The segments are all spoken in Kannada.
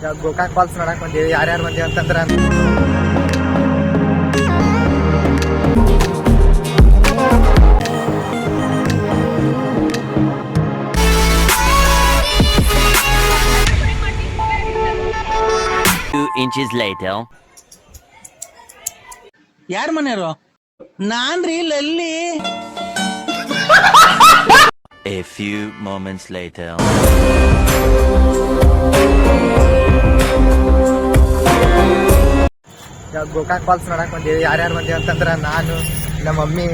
ಇವಾಗ ಗೋಕಾಕ್ ಫಾಲ್ಸ್ ನೋಡಕ್ ಬಂದೀವಿ. ಯಾರ್ಯಾರು ಬಂದೀವಿ ಅಂತಂದ್ರೆ inches later. ಯಾರ ಮನೆಯವರು? ನಾನ್ರಿ ಲಲ್ಲಿ. A few moments later. ಇವಾಗ ಗೋಕಾಕ್ ಫಾಲ್ಸ್ ನೋಡಕ್ ಬಂದೀವಿ. ಯಾರ್ಯಾರು ಬಂದೀವಿ ಅಂತಂದ್ರೆ ನಾನು, ನಮ್ಮ ಮಮ್ಮಿ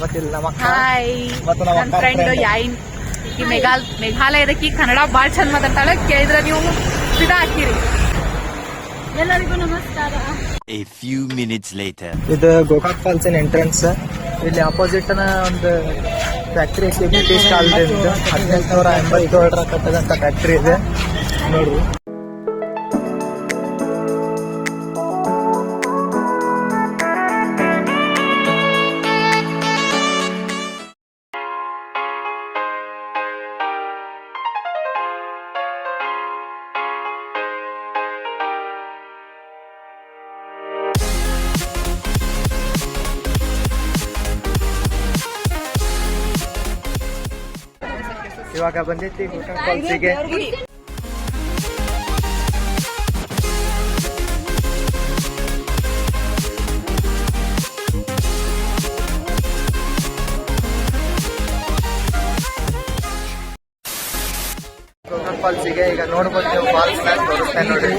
ಮತ್ತಿಲ್ಲ ನಮ್ಮ ಅಕ್ಕ ಮತ್ತು ನಮ್ಮ ನನ್ನ ಫ್ರೆಂಡ್ ಯಾಯಿನ್. ಈ ಮೇಘಾಲಯದಕ್ಕೆ ಕನ್ನಡ ಭಾಳ ಚಂದ ಮಾತಾಡ್ತಾಳೆ. ಕೇಳಿದ್ರೆ ನೀವು ಸಿದಾ ಹಾಕಿರಿ. ಎಲ್ಲರಿಗೂ ನಮಸ್ಕಾರ. A few minutes later. ಇದು ಗೋಕಾಕ್ ಫಾಲ್ಸ್ ಎಂಟ್ರೆನ್ಸ್. ಇಲ್ಲಿ ಅಪೋಸಿಟ್ ಒಂದು ಫ್ಯಾಕ್ಟ್ರಿ ಟೀ ಸ್ಟಾಲ್ ಇದೆ. 1887 ಕಟ್ಟದಂತ ಫ್ಯಾಕ್ಟ್ರಿ ಇದೆ ನೋಡ್ರಿ. ಇವಾಗ ಬಂದೈತಿ ಗೋಕಾಕ್ ಫಾಲ್ಸಿಗೆ. ಗೋಕಾಕ್ ಫಾಲ್ಸಿಗೆ ಈಗ ನೋಡ್ಬೋದು ನೀವು. ಫಾಲ್ಸ್ ತೋರಿಸ್ತಾ ನೋಡ್ರಿ.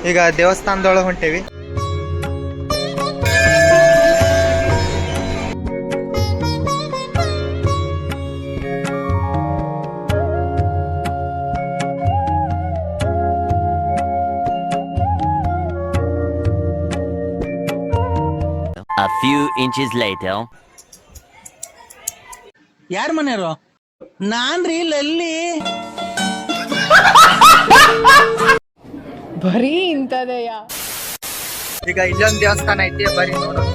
ಈಗ ದೇವಸ್ಥಾನದೊಳಗೆ ಹೊಂಟೇವಿ. A few inches later. ಯಾರ ಮನೆಯವರು? ನಾನ್ರಿ ಲಲ್ಲಿ. ಬರೀ ಇಂಥದೆಯಾ? ಈಗ ಇಲ್ಲೊಂದು ದೇವಸ್ಥಾನ ಐತಿ, ಬರೀ ನೋಡು.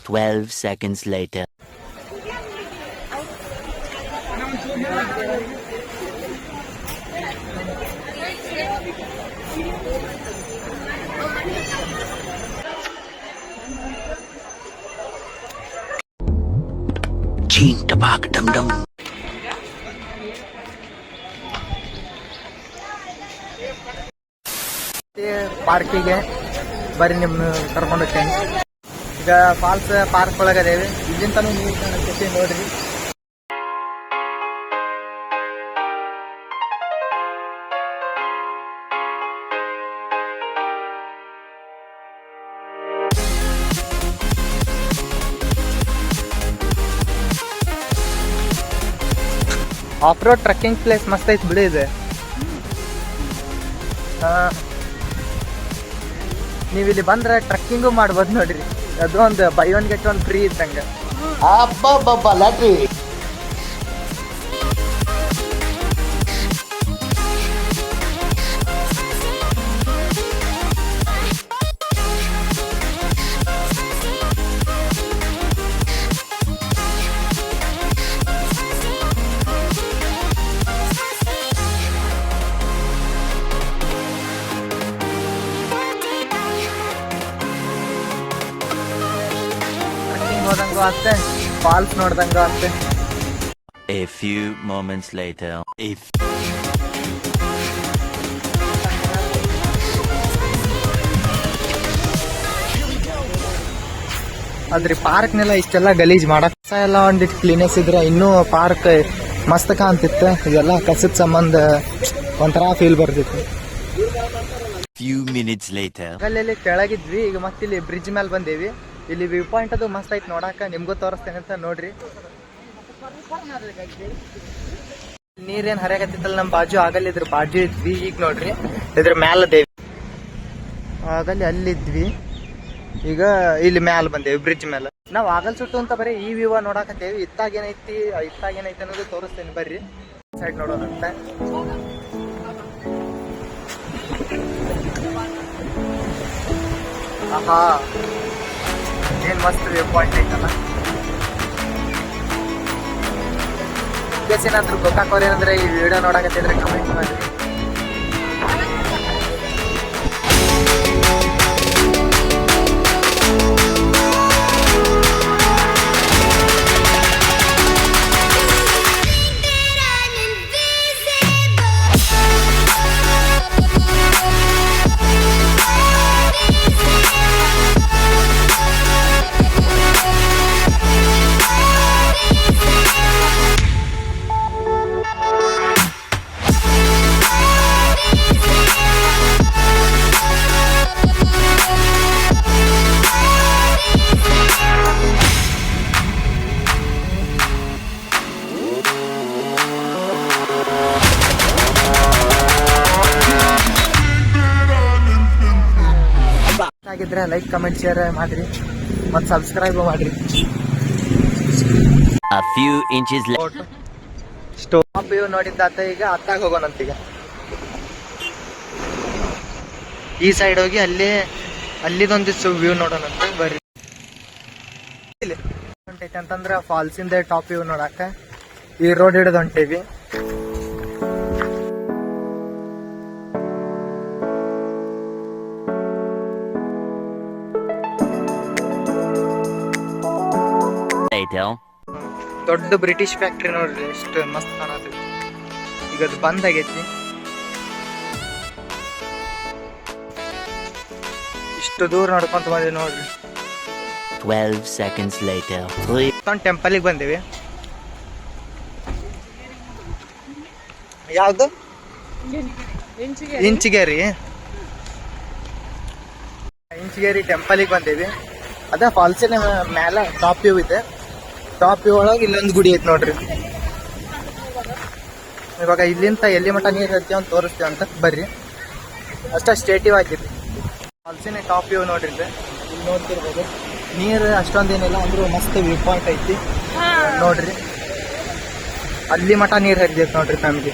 Twelve seconds later. Cheen tabak dum dum. ಪಾರ್ಕಿಗೆ ಬರೀ ನಿಮ್ಮನ್ನು ಕರ್ಕೊಂಡು ಹೋಗ್ತೇನೆ. ಈಗ ಫಾಲ್ಸ್ ಪಾರ್ಕ್ ಒಳಗದೇವಿ. ಇಲ್ಲಿಂದನೂ ನೀರು ಕಾಣಕ್ಕೆ ನೋಡ್ರಿ. ಆಫ್ ರೋಡ್ ಟ್ರೆಕ್ಕಿಂಗ್ ಪ್ಲೇಸ್ ಮಸ್ತ್ ಐತಿ ಬಿಡಿ ಇದೆ. ನೀವು ಇಲ್ಲಿ ಬಂದ್ರೆ ಟ್ರೆಕ್ಕಿಂಗು ಮಾಡ್ಬೋದು ನೋಡ್ರಿ. ಅದು ಒಂದು by one get one free ಇದ್ದಂಗೆ. ಲಾಟ್ರಿ. ಟ್ರೆಕ್ಕಿಂಗ್ ಹೋದಂಗೂ ಆಗುತ್ತೆ, ಫಾಲ್ಸ್ ನೋಡ್ದಂಗೂ ಆಗುತ್ತೆ. A few moments later. ಅದ್ರಿ ಪಾರ್ಕ್ನೆಲ್ಲ ಇಷ್ಟೆಲ್ಲ ಗಲೀಜ್ ಮಾಡಕ್ ಎಲ್ಲ ಒಂದಿಟ್ಟು ಕ್ಲೀನೆಸ್ ಇದ್ರೆ ಇನ್ನೂ ಪಾರ್ಕ್ ಮಸ್ತ್ ಕಾಣ್ತಿತ್ತು. ಇದೆಲ್ಲ ಕಸದ ಸಂಬಂಧ ಒಂಥರ ಫೀಲ್ ಬರ್ತಿತ್ತು. Few minutes later. ಅಲ್ಲಿ ಕೆಳಗಿದ್ವಿ, ಈಗ ಮತ್ತೆ ಇಲ್ಲಿ ಬ್ರಿಡ್ಜ್ ಮೇಲೆ ಬಂದೇವಿ. ಇಲ್ಲಿ ವ್ಯೂ ಪಾಯಿಂಟ್ ಅದು ಮಸ್ತ್ ಐತಿ ನೋಡಾಕ, ನಿಮ್ಗೂ ತೋರಿಸ್ತೇನೆ ಅಂತ ನೋಡ್ರಿ. ನೀರೇನ್ ಹರಿಯಾಕತ್ತಿತ್ತಲ್ಲ ನಮ್ಮ ಬಾಜು, ಆಗಲ್ಲಿ ಇದ್ರ ಬಾಜು ಇದ್ವಿ. ಈಗ ನೋಡ್ರಿ ಇದ್ರ ಮ್ಯಾಲ ದೇವಿ, ಆಗಲ್ಲಿ ಅಲ್ಲಿದ್ವಿ, ಈಗ ಇಲ್ಲಿ ಮ್ಯಾಲ ಬಂದೇವಿ ಬ್ರಿಡ್ಜ್ ಮೇಲೆ. ನಾವ್ ಆಗಲ್ ಸುಟ್ಟು ಅಂತ ಬರೀ ಈ ವ್ಯೂ ನೋಡಾಕತ್ತೇವಿ. ಇತ್ತಾಗೇನೈತಿ ಅನ್ನೋದು ತೋರಿಸ್ತೇನೆ ಬರ್ರಿ. ಸೈಡ್ ನೋಡೋಣಂತ. ಆಹಾ, ಏನ್ ಮಸ್ತ್ ವ್ಯೂ ಪಾಯಿಂಟ್ ಐತಲ್ಲ. ಏನಾದ್ರು ಗೊತ್ತಾಕೋರು ಏನಂದ್ರೆ ಈ ವಿಡಿಯೋ ನೋಡಕತ್ತಿದ್ರೆ ಕಮೆಂಟ್ ಮಾಡಿ. ಆಗಿದ್ರೆ ಲೈಕ್ ಕಮೆಂಟ್ ಶೇರ್ ಮಾಡ್ರಿ ಮತ್ತು ಸಬ್ಸ್ಕ್ರೈಬ್ ಮಾಡ್ರಿ. A few inches later. Stop view ನೋಡಿದ್ದಾತ. ಈಗ ಅತ್ತಾಗ ಹೋಗೋಣಂತೀಗ. ಈ ಸೈಡ್ ಹೋಗಿ ಅಲ್ಲಿದೊಂದಿಷ್ಟು ವ್ಯೂ ನೋಡೋಣಂತ ಬರ್ರಿ. ಹೊಂಟೈತಿ ಅಂತಂದ್ರೆ ಫಾಲ್ಸ್ ಇಂದ ಟಾಪ್ ವ್ಯೂ ನೋಡಾಕ ಈ ರೋಡ್ ಹಿಡಿದು ಹೊಂಟೇವಿ. Later. ದೊಡ್ಡ ಬ್ರಿಟಿಷ್ ಫ್ಯಾಕ್ಟ್ರಿ ನೋಡ್ರಿ, ಎಷ್ಟು ಮಸ್ತ್ ಕಾಣತೈತಿ. ಈಗ ಅದು ಬಂದ್ ಆಗೈತಿ. ಇಷ್ಟು ದೂರ ನೋಡ್ಕೊಂತ ಬಂದ್ವಿ ನೋಡ್ರಿ. 12 seconds later. ಟೆಂಪಲ್ಗೆ ಬಂದೇವಿ. ಯಾವ್ದು? ಇಂಚಿಗೇರಿ ಟೆಂಪಲ್ಗೆ ಬಂದೇವಿ. ಅದ ಫಾಲ್ಸಿನ ಮ್ಯಾಲ ಟಾಪ್ ವ್ಯೂ ಇದೆ. ಟಾಪ್ ವ್ಯೂ ಒಳಗೆ ಇಲ್ಲೊಂದು ಗುಡಿ ಐತಿ ನೋಡ್ರಿ. ಇವಾಗ ಇಲ್ಲಿಂದ ಎಲ್ಲಿ ಮಠ ನೀರು ಇರ್ತೀವಿ ಅಂತ ತೋರಿಸ್ತೀವಿ ಅಂತ ಬರ್ರಿ. ಅಷ್ಟ ಸ್ಟೇಟಿವ್ ಆಗಿತ್ತು. ಫಾಲ್ಸಿನ ಟಾಪ್ ವ್ಯೂ ನೋಡ್ರಿ. ಇಲ್ಲಿ ನೋಡ್ತಿರ್ಬೋದು, ನೀರು ಅಷ್ಟೊಂದೇನಿಲ್ಲ ಅಂದ್ರೂ ಮಸ್ತ್ ವ್ಯೂ ಪಾಯಿಂಟ್ ಐತಿ ನೋಡ್ರಿ. ಅಲ್ಲಿ ಮಠ ನೀರು ಹರಿದೈತಿ ನೋಡ್ರಿ ಫ್ಯಾಮಿಲಿ.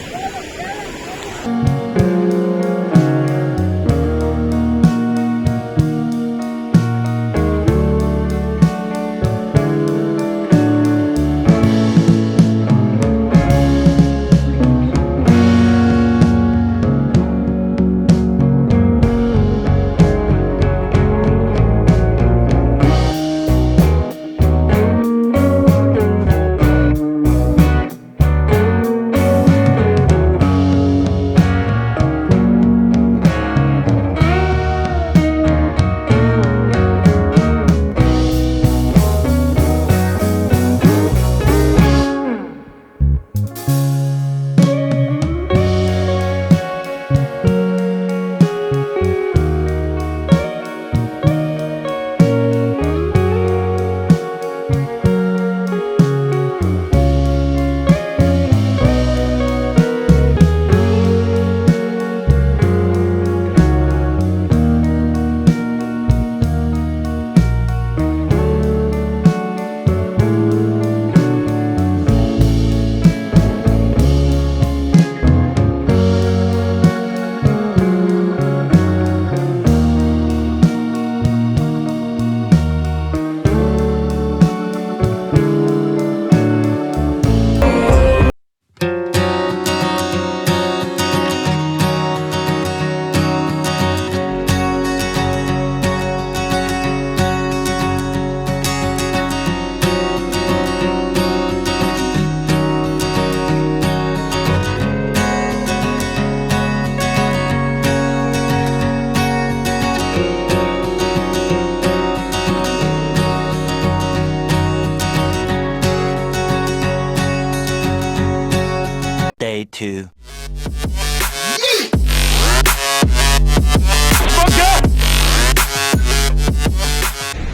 2.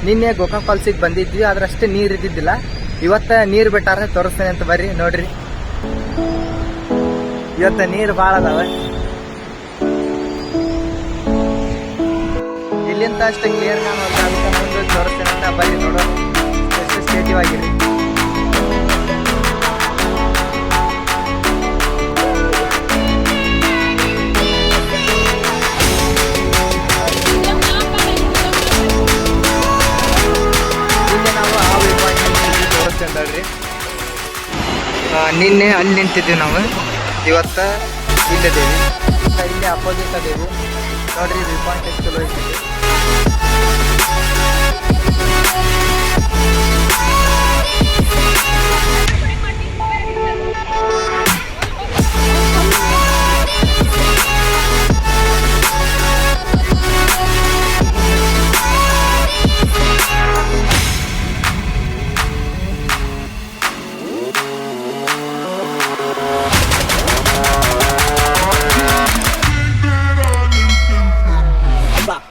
ನಿನ್ನೆ ಗೋಕಾಕ್ ಫಾಲ್ಸಿಗೆ ಬಂದಿದ್ವಿ, ಆದ್ರಷ್ಟೇ ನೀರ್ ಇದ್ದಿದ್ದಿಲ್ಲ. ಇವತ್ತ ನೀರ್ ಬಿಟ್ಟಾರ, ತೋರಿಸ್ತೇನೆ ಅಂತ ಬರ್ರಿ ನೋಡ್ರಿ. ಇವತ್ತ ನೀರ್ ಬಾಳ ಅದಾವ. ಇಲ್ಲಿಂದ ಅಷ್ಟೇ ಕ್ಲಿಯರ್ ಕಾಣುವಂತ ಅದಕ್ಕೆ ಮುಂದೆ ತೋರಿಸ್ತೇನೆ ಅಂತ ಬರ್ರಿ ನೋಡೋಣ. ಎಷ್ಟು ಸ್ಟೇಟಿವ್ ಆಗಿರಿ. ಇಲ್ಲಿ ನಾವು ಆ ತೋರಿಸ್ತೇನೆ ತಡ್ರಿ. ನಿನ್ನೆ ಅಲ್ಲಿ ನಿಂತಿದ್ವಿ ನಾವು, ಇವತ್ತ ಇಲ್ಲಿದ್ದೇವೆ. ಇಲ್ಲಿ ಅಪೋಸಿಟ್ ಅದೇವಿ ನೋಡ್ರಿ. ವ್ಯೂ ಪಾಯಿಂಟ್ ಎಷ್ಟು ಚಲೋ ಐತಿ.